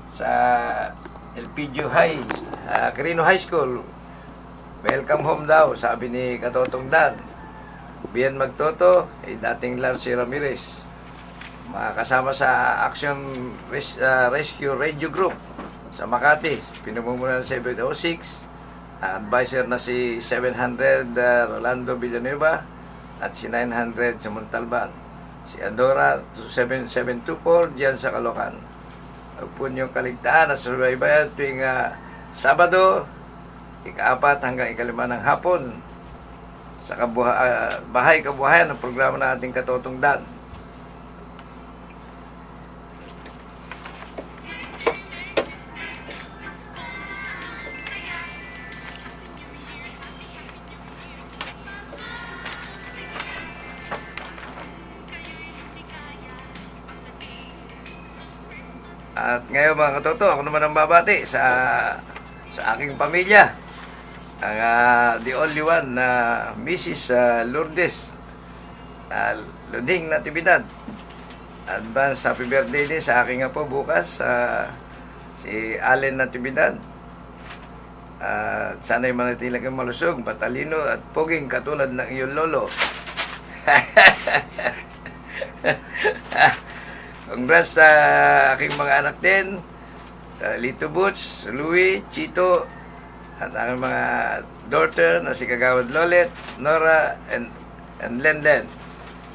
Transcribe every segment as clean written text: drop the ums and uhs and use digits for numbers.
sa LPG High, Quirino High School. Welcome home daw, sabi ni Katotong Dan. Biyan Magtoto, dating Larcy Ramirez. Makakasama sa Action Rescue Radio Group sa Makati, pinamumulan ng 706. Ang advisor na si 700 Rolando Villanueva at si 900 sa Montalban. Si Adora 7724 diyan sa Caloocan. Huwag po niyong kaligtaan at subaybayan tuwing Sabado, ika-4 hanggang ika-5 ng hapon sa Bahay Kabuhayan ng programa ng ating Katotong Dan. At ngayon mga katoto, ako naman ang babati sa aking pamilya. Ang the only one na Mrs. Lourdes Luding Natividad. Advance happy birthday din sa aking apo bukas, si Allen Natividad. Sana'y manatili kang malusog, matalino at poging katulad ng iyong lolo. Congrats sa aking mga anak din, Lito Butch, Louie, Chito, at ang mga daughter na si Kagawad Lolet, Nora, and Lenlen.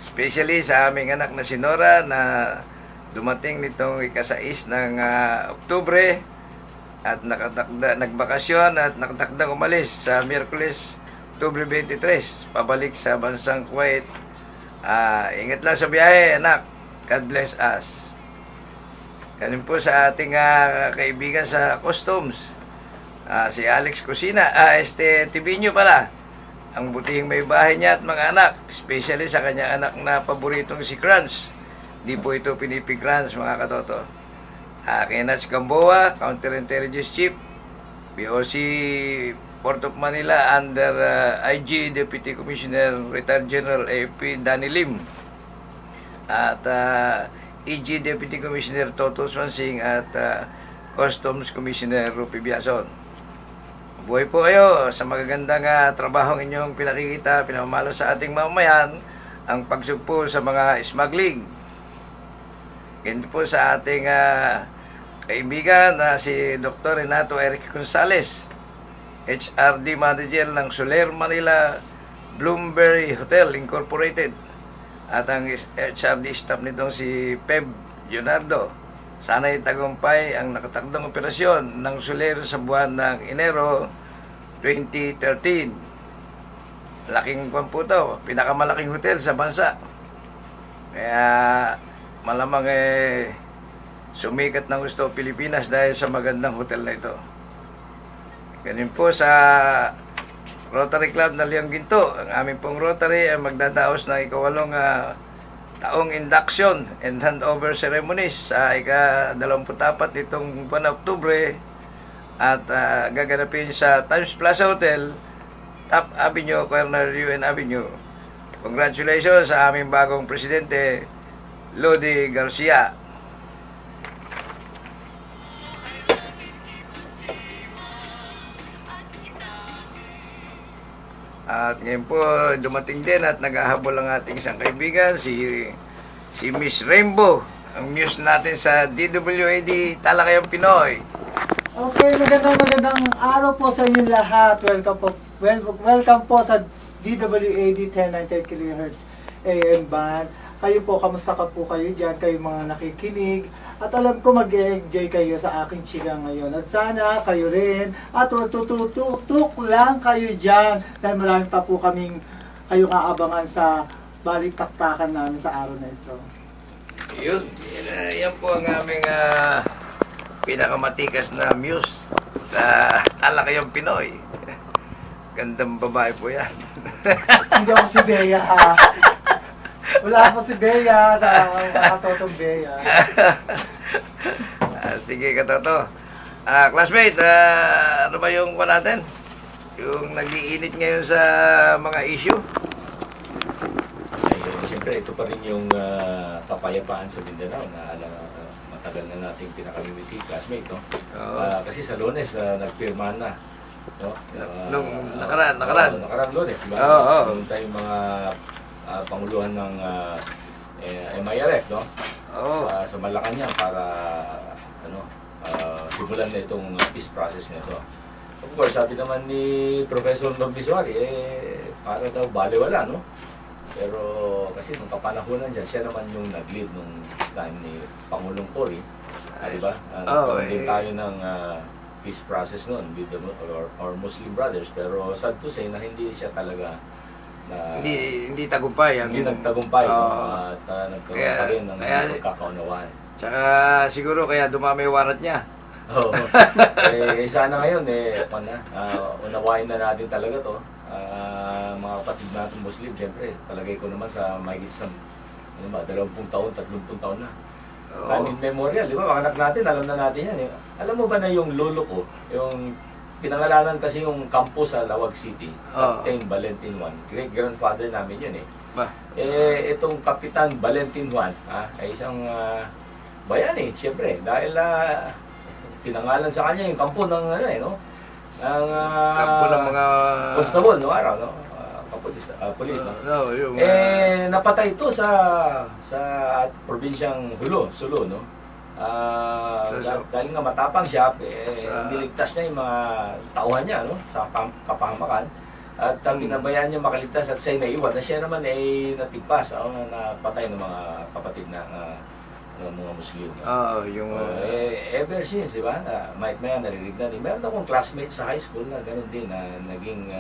Especially sa aming anak na si Nora na dumating nitong ika-6 ng Oktubre at nagbakasyon at nakatakdang umalis sa Miyerkules, Oktubre 23, pabalik sa bansang Kuwait. Ingat lang sa biyahe, anak. God bless us. Ganun po sa ating kaibigan sa Customs, si Alex Cusina, Tibinyo pala, ang butihing may bahay niya at mga anak, especially sa kanyang anak na paboritong si Crunch. Di po ito pinipig-Crunch, mga katoto. Kay Nats Gamboa, Counterintelligence Chief, BOC Port of Manila under IG Deputy Commissioner Retired General AFP Danny Lim, at EG Deputy Commissioner Toto Swansing at Customs Commissioner Rupi Biason. Buhay po kayo sa magagandang trabahong inyong pinakikita, pinamamala sa ating mamamayan, ang pagsugpo sa mga smuggling. Ganito po sa ating kaibigan na si Dr. Renato Eric Gonzales, HRD Manager ng Soler Manila Bloomberry Hotel Incorporated, at ang HRD staff nitong si Peb Leonardo. Sana'y tagumpay ang nakatakdang operasyon ng Soler sa buwan ng Enero 2013. Laking pamputo, pinakamalaking hotel sa bansa. Kaya malamang sumikat ng gusto Pilipinas dahil sa magandang hotel na ito. Ganun po sa Rotary Club na Leong Ginto. Ang aming pong Rotary ay magdadaos ng ika-8 taong induction and handover ceremonies sa ika-24 nitong buwan na Oktubre, at gaganapin sa Times Plaza Hotel, Top Avenue, Corner UN Avenue. Congratulations sa aming bagong presidente, Lodi Garcia. At ngayon po dumating din at naghahabol ang ating isang kaibigan, si Miss Rainbow, ang muse natin sa DWAD Talakayang Pinoy. Okay, magandang araw po sa inyo lahat. Welcome po sa DWAD 1090 kHz AM band. Kayo po, kamusta ka po kayo dyan? Kayo mga nakikinig. At alam ko mag-enjoy kayo sa aking chika ngayon. At sana kayo rin. At tututuk lang kayo dyan. Dahil marami pa po kaming kayong aabangan sa balik-taktakan namin sa araw na ito. Yun. Yan po ang aming pinakamatikas na muse sa Talakayang Pinoy. Gandang babae po yan. Hindi ako si Bea, ha? Wala ako si Bea sa Katotong Bea. Sige, Katoto. Classmate, ano ba yung pa natin? Yung nag-iinit ngayon sa mga issue? Siyempre, ito pa rin yung kapayapaan sa Mindanao na matagal na nating pinakamimiti classmate, no? Oo. Kasi sa Lunes, nagpirma na. No? Nung nakaraan Lunes, diba? Oo. Noon tayong mga panguluhan ng MIRF, no? Oo. Sa Malacanang para simulan na itong peace process na ito. Of course, sabi naman ni Professor Norbisuari, para daw baliwala, no? Pero kasi nung kapanahonan dyan, siya naman yung nag-lead nung time ni Pangulong Cory. Diba? Nagkaroon din tayo ng peace process noon with our Muslim brothers. Pero sad to say na hindi siya talaga hindi tagumpay. Hindi nagtagumpay. At nagkaroon pa rin ng pagkakaunawaan. Tsaka siguro kaya dumami yung warrant niya. Oo. Sana ngayon, unawain na natin talaga to. Mga kapatid natin Muslim, siyempre, palagay ko naman sa mahigit sa 20 taon, 30 taon na. Time in memorial, di ba? Mga anak natin, alam na natin yan. Alam mo ba na yung lolo ko, yung pinangalanan kasi yung campus sa Lawag City, Captain Valentin Juan, great-grandfather namin yan itong Kapitan Valentin Juan, ay isang bayani, siyempre, dahil pinangalan sa kanya yung kampo ng Kampo ng mga constable no araw, no? Police, no? Napatay ito sa probinsyang Sulu, no? Dahil nga matapang siya, niligtas niya yung mga tauhan niya, no? Sa kapahamakan. At pinabayaan niya makaligtas at siya naiwan na siya naman ay natigpas, napatay ng mga kapatid na mga Muslim. Ever since, di ba? Maya narinig na rin. Meron akong classmate sa high school na gano'n din, na naging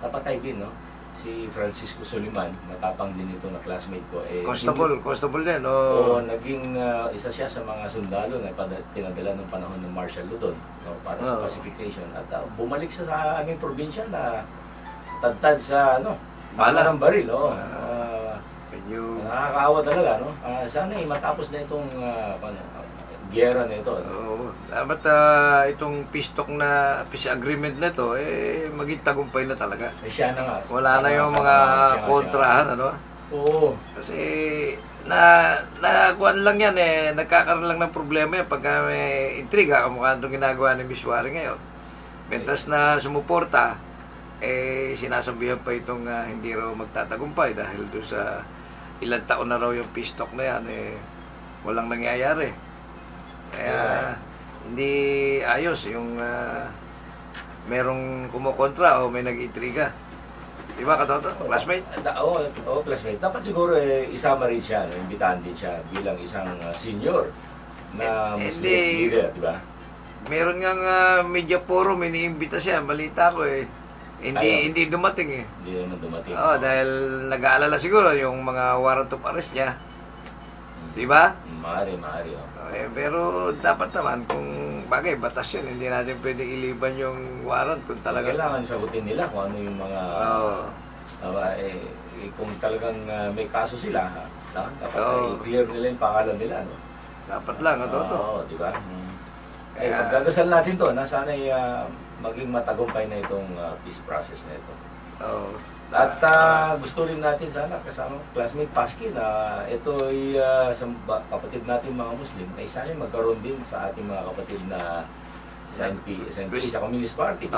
napatay din, no? Si Francisco Soliman, matapang din ito na classmate ko. Constable din, naging isa siya sa mga sundalo na pinadala ng panahon ng martial law doon, no? Para sa pacification. At bumalik siya sa aming probinsya na tadtad sa, bala ng baril, nakakaawa talaga, no? Sana matapos na itong giyera na ito. Dapat itong peace agreement na ito, maging tagumpay na talaga. Siya na nga. Wala na yung mga kontrahan, Oo. Kasi nakuhan lang yan nagkakaroon lang ng problema yan pagka may intriga, kamukha itong ginagawa ni Biswari ngayon. Mentas na sumuporta, sinasabihan pa itong hindi raw magtatagumpay dahil doon sa ilang taon na raw yung peace talk na yan, walang nangyayari. Kaya hindi ayos yung merong kumukontra o may nag-intriga. Di ba, Katoto? Classmate? Oo, classmate. Dapat siguro isama rin siya, imbitahan din siya bilang isang senior na Muslim leader, di ba? Meron nga media forum, iniimbita siya, balita ko Hindi dumating Hindi naman dumating. Dahil nag-aalala siguro yung mga warrant of arrest niya. Di ba? Maaari. Pero dapat naman, kung bagay, batas yun, hindi natin pwedeng iliban yung warrant kung talaga. Kailangan sagutin nila kung ano yung mga... kung talagang may kaso sila, dapat i-clear nila yung pangalan nila, no? Dapat lang, Oo, di ba? Pagdadasal natin to, na sana maging matagumpay na itong peace process na ito. At gusto rin natin sana kasama classmate Paski na ito ay sa kapatid natin mga Muslim ay sana magkaroon din sa ating mga kapatid na sa NP, sa Communist Party.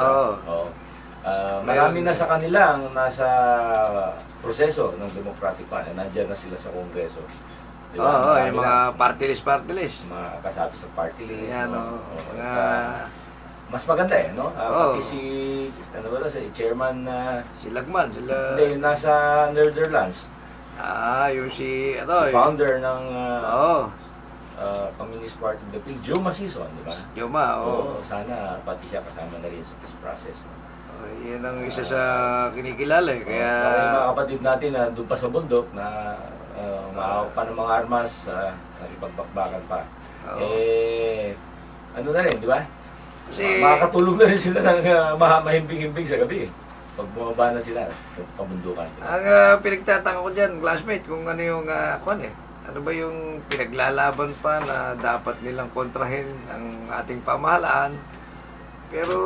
Marami na sa kanila ang nasa proseso ng Democratic Party. Nandiyan na sila sa Kongreso. Diba? Yung mga party list. Mga kasabi sa party list. Mas maganda no? Pati si chairman si Lagman, hindi, nasa Netherlands. Yung si founder ng Communist Party of the Philippines, Joma Sison, di ba? Sana pati siya kasama na rin sa peace process. Yan ang isa sa kinikilala kaya yung mga kapatid natin na doon pa sa bundok na umahawak pa ng mga armas, nakipagbakbakan pa. Ano na rin, di ba? Kasi makakatulog na rin sila ng mahimbing-himbing sa gabi. Pag bumaba na sila, pabundukan. Ang pinagtataka ko dyan, classmate, kung ano yung, ano ba yung pinaglalaban pa na dapat nilang kontrahin ang ating pamahalaan. Pero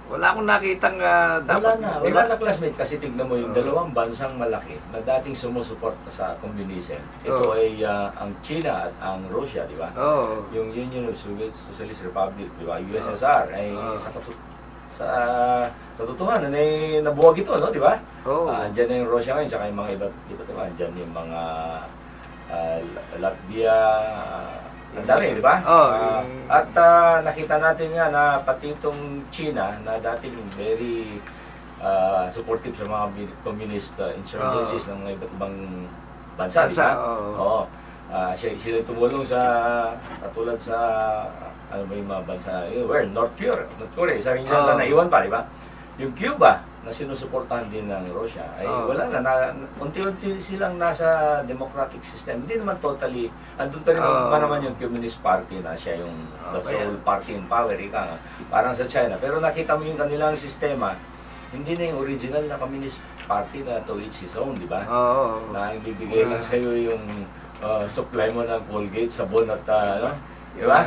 Wala akong nakitang dapat. Wala na classmate kasi tignan mo yung dalawang bansang malaki na dating sumusuporta sa communism. Ito ay ang China at ang Russia, di ba? Yung Union of Soviet Socialist Republic, di ba? USSR ay sa katotohanan ay nabuwag ito, no, di ba? Andiyan na yung Russia ngayon, tsaka yung mga iba, di ba? Andiyan yung mga Latvia, ang dami, di ba? At nakita natin nga na pati itong China na dating very supportive sa mga communist insurgencies ng mga iba't ibang bansa, di ba? Sila tumulong sa, katulad sa, ano ba yung mga bansa, North Korea, isa rin yan na naiwan pa, di ba? Yung Cuba, na sinusuportahan din ng Russia, ay wala na, unti-unti silang nasa democratic system. Hindi naman totally, andun pa rin naman yung Communist Party na siya yung the sole party in power, parang sa China. Pero nakita mo yung kanilang sistema, hindi na yung original na Communist Party na to each his own, di ba? Na ibibigay lang sa'yo yung supply mo ng Colgate, sabon at ano? Diba?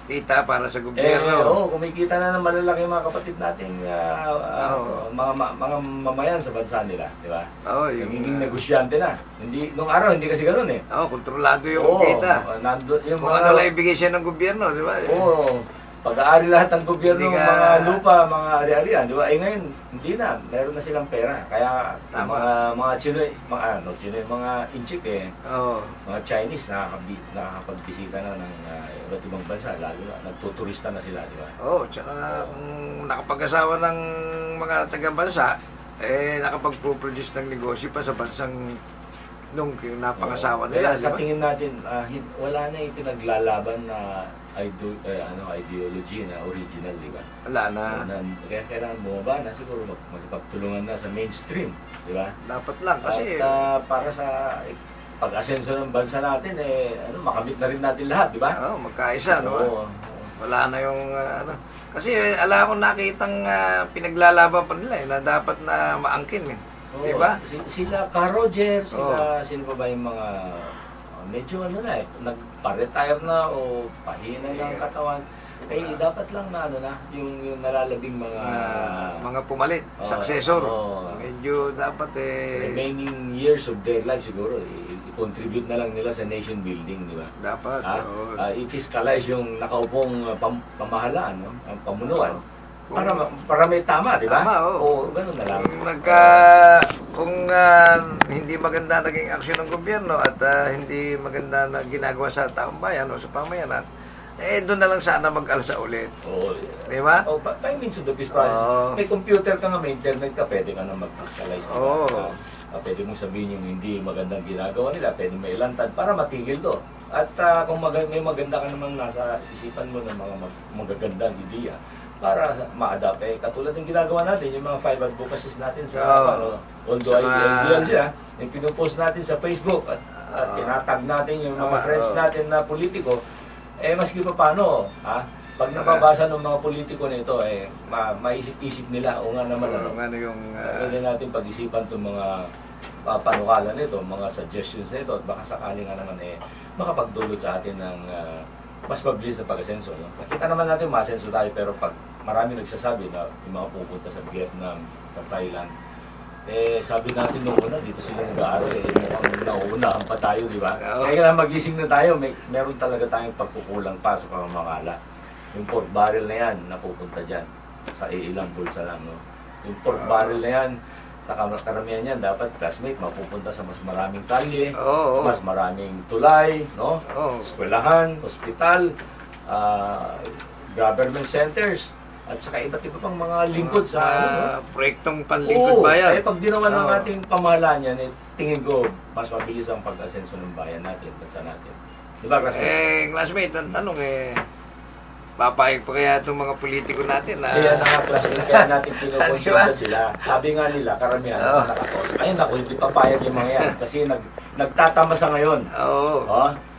Kita para sa gobyerno. Kumikita na ng malalaki mga kapatid nating mga mamayan sa bansa nila, di ba? Nagiging negosyante na. Nung araw, hindi kasi ganoon eh. Kontrolado yung kita. Kung ano lang ibigay siya ng gobyerno, di ba? Pag-aari lahat ng gobyerno, mga lupa, mga ari-arian, di ba? Ngayon, hindi na. Meron na silang pera. Kaya mga Chinoy, mga Inchik mga Chinese nakakapagbisita na ng iba't ibang bansa, lalo na nagtuturista na sila, di ba? Tsaka kung nakapag-asawa ng mga taga-bansa, nakapag-produce ng negosyo pa sa bansang nung napangasawa nila, sa tingin natin, wala na yung pinaglalaban na ideology na original, di ba? Wala na. Kaya kailangan bumaba na siguro magpagtulungan na sa mainstream, di ba? Dapat lang kasi para sa pag-asenso ng bansa natin, makamit na rin natin lahat, di ba? Magkaisa, no? Wala na yung kasi ala akong nakitang pinaglalaban pa nila na dapat na maangkin, di ba? Sila Ka Roger, sino pa ba yung mga medyo nagpa-retire na o pahina ng katawan, dapat lang na yung nalalabing mga pumalit, successor. Medyo dapat remaining years of their life siguro i-contribute na lang nila sa nation building, di ba? Dapat. I-fiscalize yung nakaupong pamahalaan, ang pamunuan. Para may tama, di ba? Ganun na lang. Kung hindi maganda naging aksyon ng gobyerno at hindi maganda na ginagawa sa taong bayan o sa pamayanan, doon na lang sana mag-alsa ulit. Di ba? By means of the peace process. May computer ka nga, may internet ka, pwede ka na mag-fiscalize. Pwede mong sabihin yung hindi magandang ginagawa nila, pwede may ilantad para matigil to. At kung may maganda ka namang nasa isipan mo ng mga magagandang ideya, para ma-adapt. Katulad ng ginagawa natin, yung mga 5 advocacies natin sa although ideal siya, yung pinupost natin sa Facebook at tinatag natin yung mga friends natin na politiko, maski pa paano, pag nababasa ng mga politiko na ito, maisip-isip nila, o nga naman, pwede natin pag-isipan itong mga panukala nito, mga suggestions nito, at baka sakaling nga naman makapagdulot sa atin ng mas mabilis na pag-asenso. Nakita naman natin ma-asenso tayo, pero pag marami nagsasabi na yung mga pupunta sa Vietnam, sa Thailand, sabi natin nung una, dito sila nag-aaral, mukhang nauunahan pa tayo, di ba? Kaya magising na tayo, meron talaga tayong pagkukulang pa sa pamamangala. Yung pork barrel na yan, napupunta dyan, sa ilang bulsa lang, no? Yung pork barrel na yan, sa karamihan yan, dapat classmate, mapupunta sa mas maraming kalye, mas maraming tulay, no? Eskwelahan, hospital, government centers, at saka iba't iba pang mga lingkod sa proyektong panlingkod bayan. Pag ginawa ng ating pamahalaan yan, tingin ko, mas mabilis ang pag-asenso ng bayan natin, bansa natin. Di ba, classmate? Classmate, ang tanong papayag pa kaya itong mga politiko natin na... Kaya classmate, kaya natin pinukonsensya sila. Sabi nga nila, karamihan, nakatos. Ayun ako, hindi papayag yung mga yan. Kasi nagtatama sa ngayon.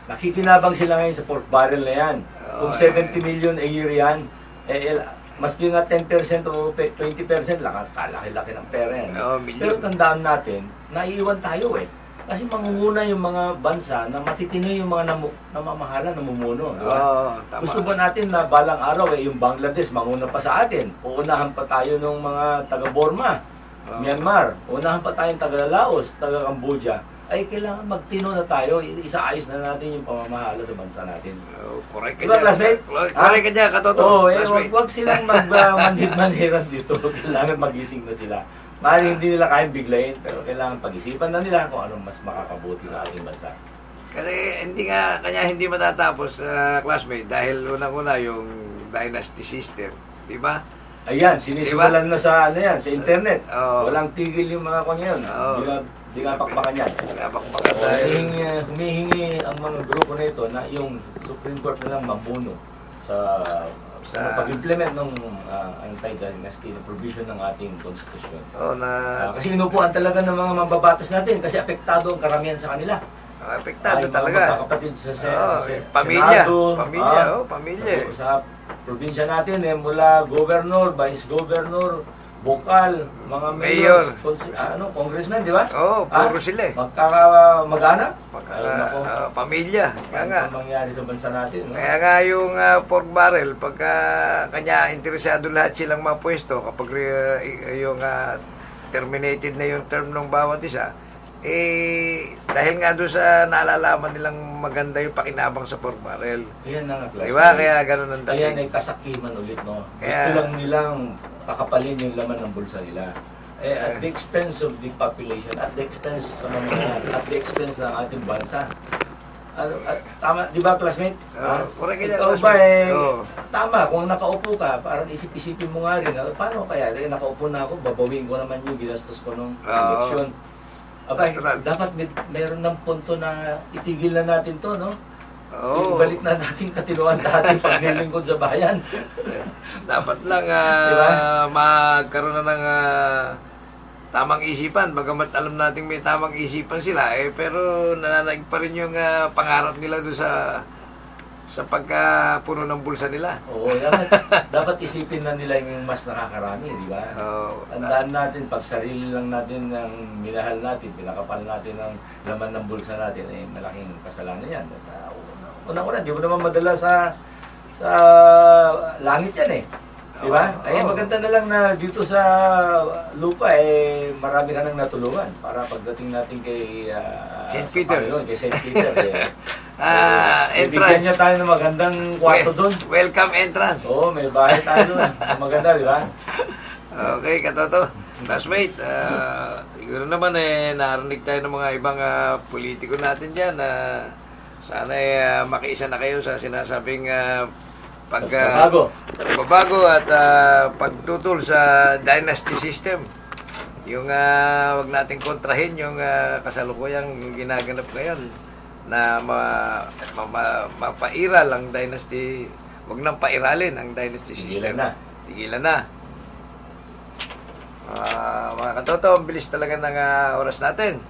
Nakikinabang sila ngayon sa pork barrel na yan. Kung 70 million a year yan, maski nga 10% o 20% lang, kalaki-laki ng pera yan. Pero tandaan natin, naiiwan tayo Kasi mangunguna yung mga bansa na matitino yung mga namamahala, namumuno. Diba? Tama. Gusto ba natin na balang araw yung Bangladesh manguna pa sa atin? Uunahan pa tayo ng mga taga-Burma, Myanmar. Uunahan pa tayong taga-Laos, taga-Cambodia. Ay, kailangan magtino na tayo. Isaayos na natin yung pamamahala sa bansa natin. Correct ka Diba, dyan. classmate? Correct ka dyan, Katoto. Oo, Classmate. wag silang manhid-manhiran dito. Kailangan magising na sila. Maaaring hindi nila kayang biglayin, pero kailangan pag-isipan na nila kung anong mas makakabuti sa ating bansa. Kasi hindi matatapos, classmate, dahil unang-una yung dynasty system. Di ba? Ayan, sinisimulan na sa sa internet. Oo. Walang tigil yung mga kanya yun. Oo. Di nga pakpakan yan. Kapakpakan dahil... Humihingi ang mga grupo na ito na yung Supreme Court na lang mabuno sa pag-implement ng anti-dynasty na provision ng ating konstitusyon. Kasi inupuan talaga ng mga mambabatas natin kasi apektado ang karamihan sa kanila. Apektado Ay, talaga. mga kapatid sa Pamilya. Senado, Pamilya. Sa probinsya natin, mula governor, vice governor, bukal, mga mayor, congressman, di ba? Puro sila eh. Magkaka-mag-anak? Pamilya. Kaya nga. Ano mangyari sa bansa natin? No? Kaya nga yung pork barrel, pagka kanya interesado lahat silang mapwesto, kapag yung terminated na yung term ng bawat isa, dahil nga doon sa naalalaman nilang maganda yung pakinabang sa pork barrel. Yan na nga, diba? Kaya ganun ang dating. Kaya kasakiman ulit, no? Gusto lang nilang kakapalin yung laman ng bulsa nila. At the expense of the population, at the expense at the expense ng ating bansa. Tama, di ba, classmate? Correct ka, ikaw ba tama, kung nakaupo ka, parang isip-isipin mo nga rin, paano kaya? Nakaupo na ako, babawin ko naman yung ginastos ko nung eleksyon. Dapat meron ng punto na itigil na natin to, no? Ibalik na natin katinuan sa ating paglilingkod sa bayan. Dapat lang diba? magkaroon na ng tamang isipan. Bagamat alam natin may tamang isipan sila, pero nananaig pa rin yung pangarap nila doon sa pagkapuno ng bulsa nila. Oo, dapat isipin na nila yung mas nakakarami, di ba? Tandaan natin, pag sarili lang natin ang minahal natin, pinakapal natin ang laman ng bulsa natin, malaking kasalanan yan. Unang-una, di mo naman madala sa langit yan eh. Di ba? Maganda na lang na dito sa lupa, marami ka nang natulungan para pagdating natin kay St. Peter. Kay St. Peter. Entrance. Bigyan niya tayo ng magandang kwarto doon. Welcome entrance. Oo, may bahay tayo doon. Maganda, di ba? Okay, Katoto. Classmate, siguro naman narinig tayo ng mga ibang politiko natin dyan. Sana makiisa na kayo sa sinasabing pagbabago at pagtutol sa dynasty system. Yung wag nating kontrahin yung kasalukuyang ginaganap ngayon na mapairal ang dynasty, wag nang pairalin ang dynasty system. Tigilan na. Mga Katoto, ang bilis talaga ng oras natin.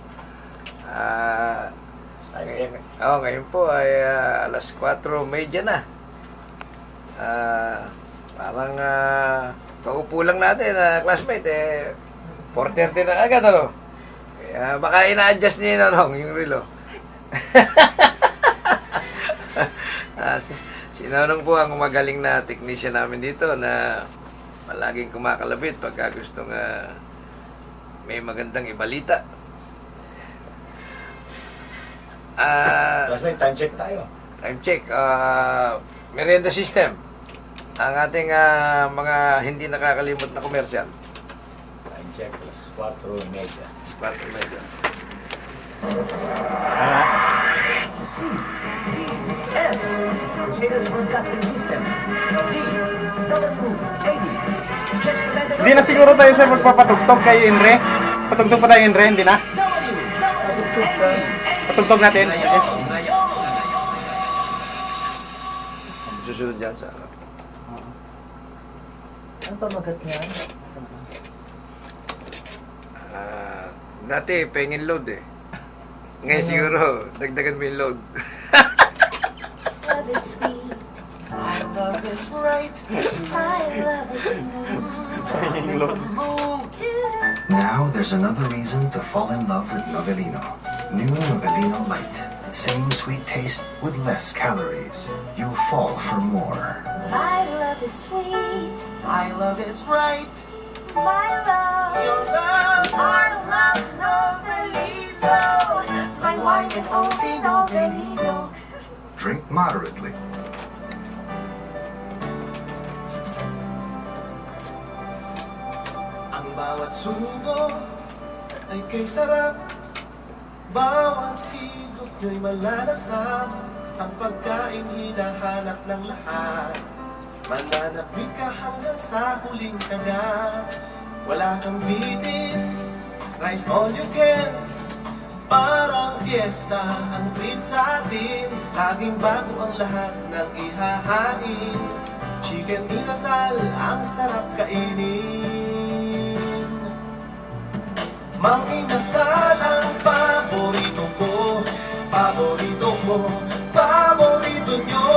Ngayon po ay alas 4:30 na. Parang kaupo lang natin, classmate, 4:30 na agad, ano? Kaya baka ina-adjust niya yung relo. Si Nonong po ang magaling na technician namin dito na palaging kumakalabit pagka gustong may magandang ibalita. Classmate, time check tayo. Time check. Merienda system. Ang ating mga hindi nakakalimot na komersyal. Time check, 4:30. 4:30. Hindi na siguro tayo sir magpapatugtog kay Inre. Patugtog pa tayo Inre, hindi na? Patugtog natin. Sige. Susunod dyan sa Ano pamagat niya? dati, pengin load eh. Ngayon siguro, dagdagan mo yung load. Love is sweet. Love is right. I love is smooth. Load. Now there's another reason to fall in love with Novelino. New Novelino Light. Same sweet taste with less calories. You'll fall for more. My love is sweet. My love is right. My love. Your love. Our love, Novelino. My wine and only Novelino. Drink moderately. Ang bawat subo ay kay sarap. Bawat higop nyo'y malalasap. Ang pagkain hinahanap ng lahat. Mananabik ka hanggang sa huling kagat. Wala kang bitin, rice all you can. Parang fiesta ang treat sa atin. Laging bago ang lahat ng ihahain. Chicken inasal, ang sarap kainin. Mang inasal ang paborito ko. Paborito mo, paborito nyo.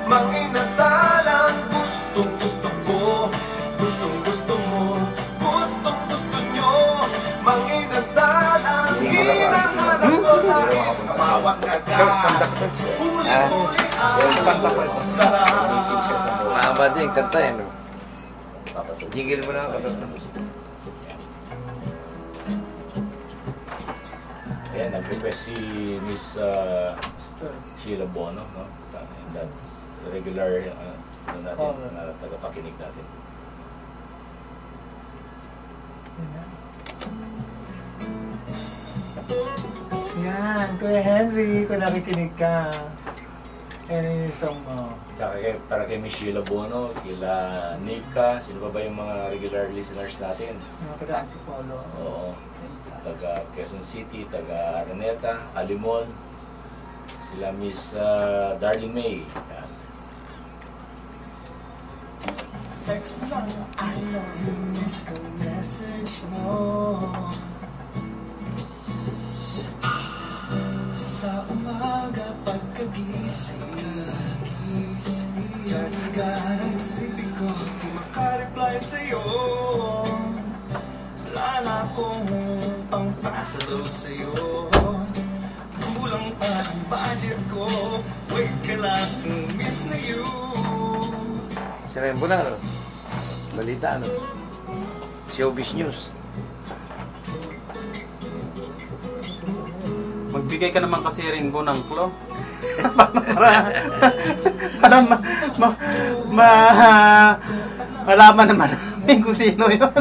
Mang inasal ang gustong gusto ko. Gustong gusto mo, gustong gusto nyo. Mang inasal ang hinahanap ko dahil sa bawat kagat. Huli-huli ang sarap. Mahaba din, kanta yan. Jigil mo na ang kanta. Ayan, nag-request si Miss Sheila Bono, no? And that regular natin, na tagapakinig natin. Yan, Kuya Henry, kung nakikinig ka. Yan yung song mo. Para kay Miss Sheila Bono, kila Nika, sino pa ba yung mga regular listeners natin? Mga taga Antipolo. Oo. Taga Quezon City, taga Araneta, Alimol, sila Miss Darling May. Yan. Text mo lang, I love you, miss ko message mo. Sa umaga pagkagising, chat sa garang sipi ko, di makareply sa'yo. Wala na akong pangpasalog sa'yo. Kulang pa ang budget ko, wait ka lang, miss na you. Si Rembo na, ano? Balita, ano? Showbiz News. Magbigay ka naman kasi Rainbow ng clue. para malaman naman namin kung sino yun.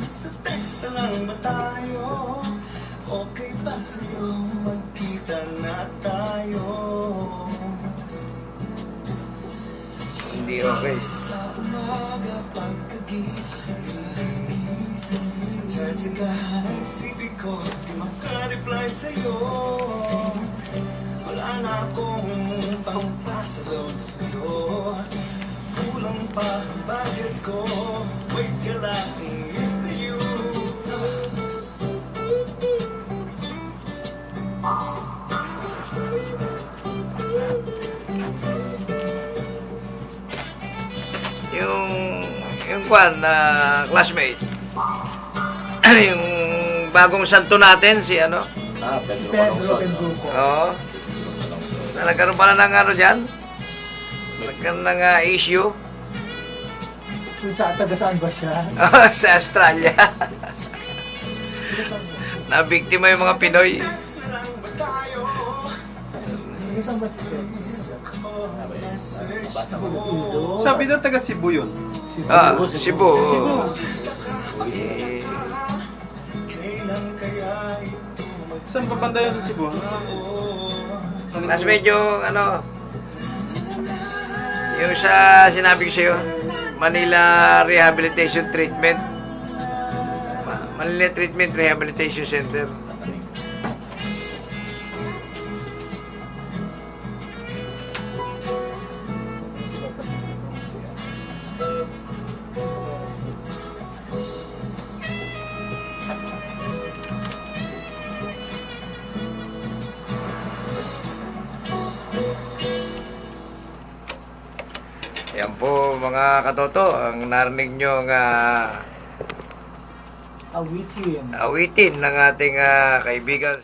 Sa text na lang ba tayo? Okay ba sa'yo magkita na tayo? Hindi okay. Sa umaga pagkagising, chat sa garang sipi ko, di makareply sa'yo. Wala na akong pangpasalog sa'yo. Kulang pa ang budget ko, wait ka lang, miss na you. Yung kwan na classmate. Yung bagong santo natin, si ano? Pedro Pedro Calungsod. Penduko. Oo. Na nagkaroon pala ng ano dyan? Nagkaroon ng issue. Kung taga saan ba siya? Sa Australia. Nabiktima yung mga Pinoy. Text na lang ba tayo? Saan ba siya? Basta ko. Sabi na taga Cebu yun. Cebu. Eh, Kailan kaya ito Saan ba banda yun sa Cebu? classmate yung ano, yung sa sinabi ko sa'yo, Manila Rehabilitation Treatment. Manila Treatment Rehabilitation Center. Yan po mga katoto, ang narinig nyo nga Awitin. Awitin ng ating kaibigan